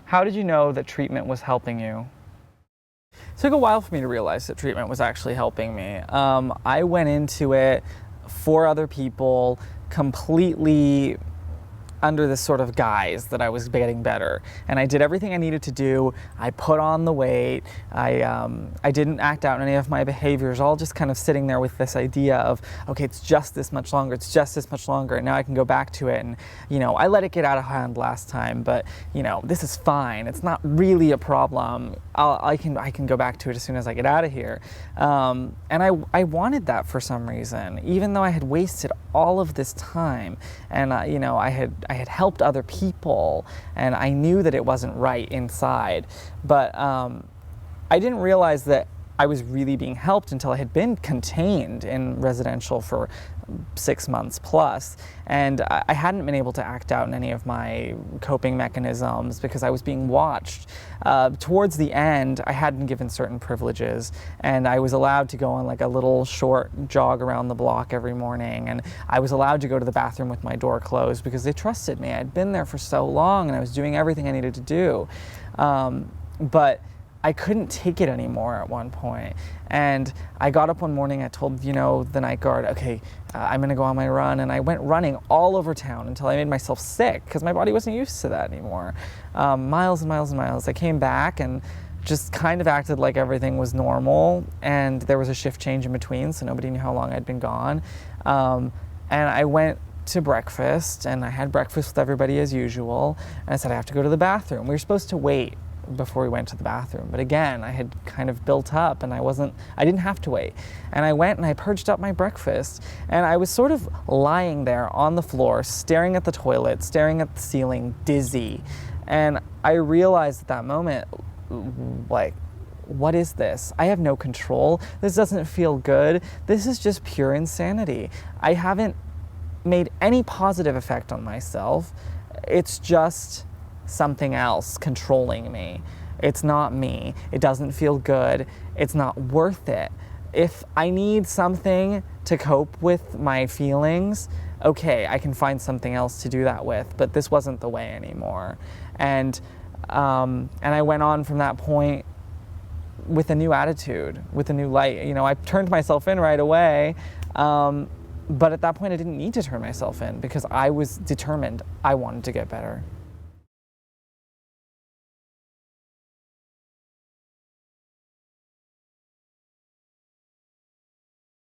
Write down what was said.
How did you know that treatment was helping you? It took a while for me to realize that treatment was actually helping me. I went into it for other people, completely under this sort of guise that I was getting better. And I did everything I needed to do. I put on the weight. I didn't act out any of my behaviors, all just kind of sitting there with this idea of, okay, it's just this much longer, it's just this much longer, and now I can go back to it. And, I let it get out of hand last time, but, this is fine. It's not really a problem. I can go back to it as soon as I get out of here. And I wanted that for some reason, even though I had wasted all of this time, and, I had helped other people, and I knew that it wasn't right inside, but I didn't realize that I was really being helped until I had been contained in residential for 6 months plus, and I hadn't been able to act out in any of my coping mechanisms because I was being watched. Towards the end, I had been given certain privileges, and I was allowed to go on like a little short jog around the block every morning, and I was allowed to go to the bathroom with my door closed because they trusted me. I'd been there for so long, and I was doing everything I needed to do. But I couldn't take it anymore at one point. And I got up one morning, I told, the night guard, okay, I'm gonna go on my run. And I went running all over town until I made myself sick because my body wasn't used to that anymore. Miles and miles and miles. I came back and just kind of acted like everything was normal. And there was a shift change in between, so nobody knew how long I'd been gone. And I went to breakfast, and I had breakfast with everybody as usual. And I said, I have to go to the bathroom. We were supposed to wait before we went to the bathroom. But again, I had kind of built up, and I didn't have to wait. And I went and I purged up my breakfast, and I was sort of lying there on the floor, staring at the toilet, staring at the ceiling, dizzy. And I realized at that moment, like, what is this? I have no control. This doesn't feel good. This is just pure insanity. I haven't made any positive effect on myself. It's just something else controlling me. It's not me. It doesn't feel good. It's not worth it. If I need something to cope with my feelings, okay, I can find something else to do that with, but this wasn't the way anymore. And I went on from that point with a new attitude, with a new light. I turned myself in right away, but at that point I didn't need to turn myself in because I was determined I wanted to get better.